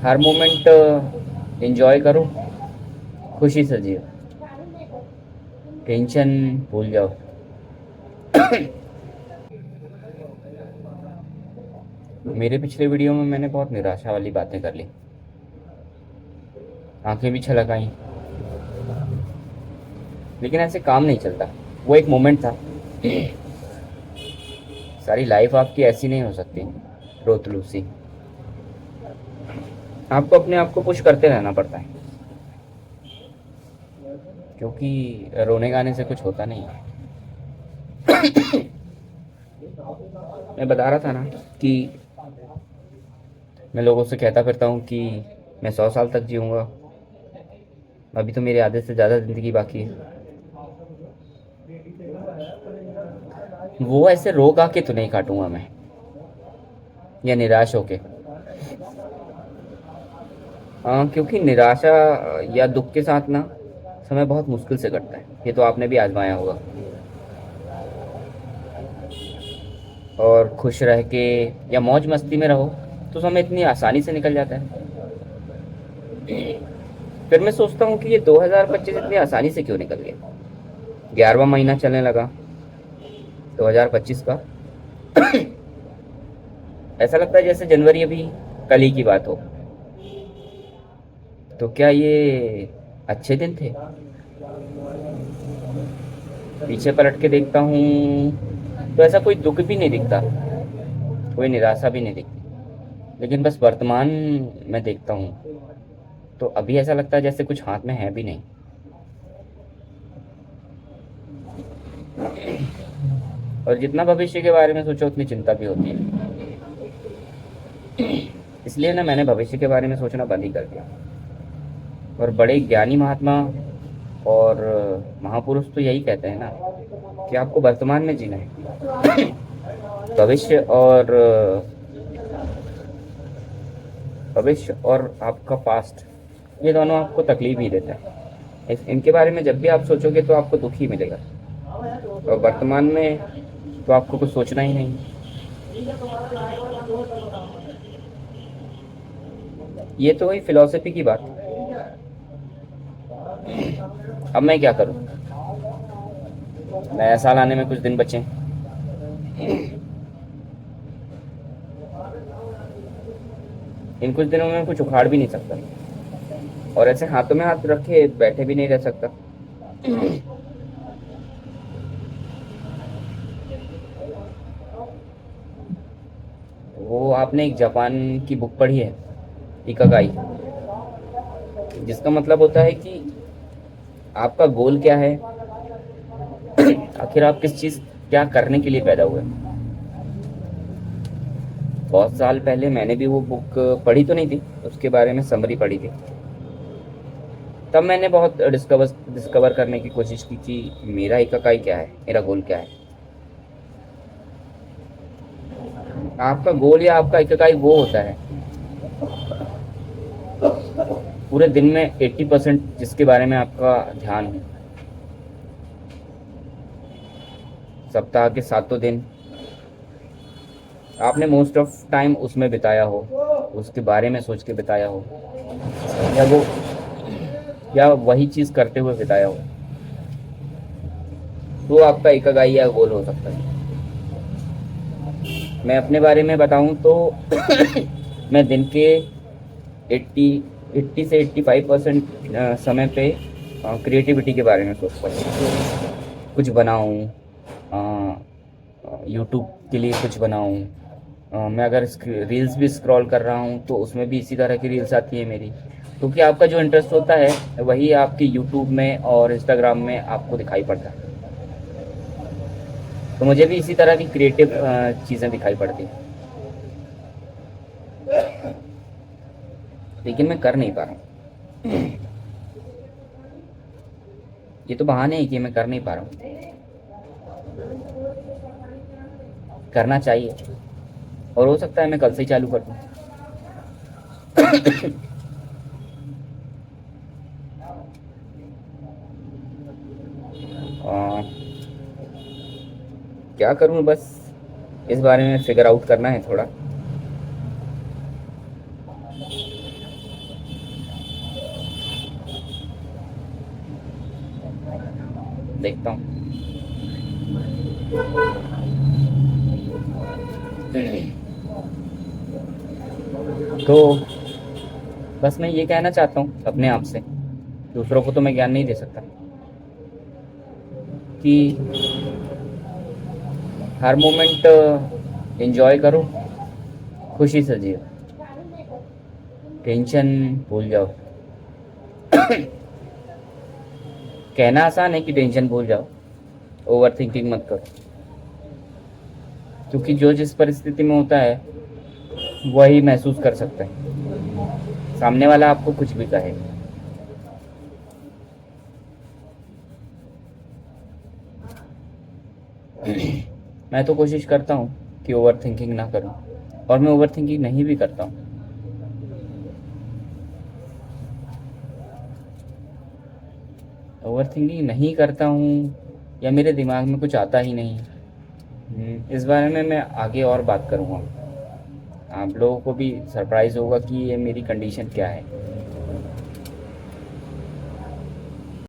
हर moment enjoy करो, खुशी से जियो, टेंशन भूल जाओ। मेरे पिछले वीडियो में मैंने बहुत निराशा वाली बातें कर ली, आंखें भी छलक आई, लेकिन ऐसे काम नहीं चलता। वो एक मोमेंट था। सारी लाइफ आपकी ऐसी नहीं हो सकती, रोतलू सी। आपको अपने आप को पुश करते रहना पड़ता है, क्योंकि रोने गाने से कुछ होता नहीं है। मैं बता रहा था ना कि मैं लोगों से कहता फिरता हूँ कि मैं 100 साल तक जीऊँगा। अभी तो मेरे आधे से ज़्यादा ज़िंदगी बाकी है। वो ऐसे रोग आके तो नहीं काटूंगा मैं, या निराश होके। क्योंकि निराशा या दुख के साथ ना समय बहुत मुश्किल से कटता है, ये तो आपने भी आजमाया होगा। और खुश रह के या मौज मस्ती में रहो तो समय इतनी आसानी से निकल जाता है। फिर मैं सोचता हूँ कि ये 2025 इतनी आसानी से क्यों निकल गया। 11वां महीना चलने लगा 2025 का। ऐसा लगता है जैसे जनवरी अभी कल ही की बात हो। तो क्या ये अच्छे दिन थे? पीछे पलट के देखता हूँ तो ऐसा कोई दुख भी नहीं दिखता, कोई निराशा भी नहीं दिखती। लेकिन बस वर्तमान में देखता हूँ तो अभी ऐसा लगता है जैसे कुछ हाथ में है भी नहीं। और जितना भविष्य के बारे में सोचो उतनी चिंता भी होती है। इसलिए ना मैंने भविष्य के बारे में सोचना बंद ही कर दिया। और बड़े ज्ञानी महात्मा और महापुरुष तो यही कहते हैं ना कि आपको वर्तमान में जीना है। भविष्य और आपका पास्ट, ये दोनों आपको तकलीफ ही देता है। इनके बारे में जब भी आप सोचोगे तो आपको दुख ही मिलेगा। और वर्तमान में तो आपको कुछ सोचना ही नहीं। ये तो वही फिलॉसफी की बात। अब मैं क्या करूं? नया साल आने में कुछ दिन बचे हैं। इन कुछ दिनों में कुछ उखाड़ भी नहीं सकता, और ऐसे हाथों में हाथ रखे बैठे भी नहीं रह सकता। वो आपने एक जापान की बुक पढ़ी है, इकागाई, जिसका मतलब होता है कि आपका गोल क्या है, आखिर आप किस चीज़ क्या करने के लिए पैदा हुए। बहुत साल पहले मैंने भी वो बुक पढ़ी तो नहीं थी, उसके बारे में समरी पढ़ी थी। तब मैंने बहुत डिस्कवर करने की कोशिश की कि मेरा इकागाई क्या है, मेरा गोल क्या है। आपका गोल या आपका इकागाई वो होता है पूरे दिन में 80% जिसके बारे में आपका ध्यान है। सप्ताह के 7 दिन आपने मोस्ट ऑफ टाइम उसमें बिताया हो, उसके बारे में सोच के बिताया हो, या वो या वही चीज़ करते हुए बिताया हो, तो आपका इकागाई या गोल हो सकता है। मैं अपने बारे में बताऊं तो मैं दिन के 80 80 से 85% समय पे क्रिएटिविटी के बारे में सोचता हूँ। कुछ बनाऊँ, यूट्यूब के लिए कुछ बनाऊँ। मैं अगर रील्स भी स्क्रॉल कर रहा हूँ तो उसमें भी इसी तरह की रील्स आती है मेरी, क्योंकि आपका जो इंटरेस्ट होता है वही आपकी यूट्यूब में और इंस्टाग्राम में आपको दिखाई पड़ता है। तो मुझे भी इसी तरह की क्रिएटिव चीज़ें दिखाई पड़ती हैं, लेकिन मैं कर नहीं पा रहा हूँ। ये तो बहाने ही कि मैं कर नहीं पा रहा हूँ। करना चाहिए, और हो सकता है मैं कल से ही चालू कर दूँ। क्या करूँ, बस इस बारे में फिगर आउट करना है थोड़ा। देखता हूँ। तो बस मैं ये कहना चाहता हूँ अपने आप से, दूसरों को तो मैं ज्ञान नहीं दे सकता, कि हर मोमेंट एंजॉय करो, खुशी से जियो, टेंशन भूल जाओ। कहना आसान है कि टेंशन भूल जाओ, ओवर थिंकिंग मत करो, क्योंकि जो जिस परिस्थिति में होता है वही महसूस कर सकता है, सामने वाला आपको कुछ भी कहे। मैं तो कोशिश करता हूँ कि ओवर थिंकिंग ना करूँ, और मैं ओवर थिंकिंग नहीं भी करता हूँ। ओवर थिंकिंग नहीं करता हूँ या मेरे दिमाग में कुछ आता ही नहीं, इस बारे में मैं आगे और बात करूँगा। आप लोगों को भी सरप्राइज़ होगा कि ये मेरी कंडीशन क्या है।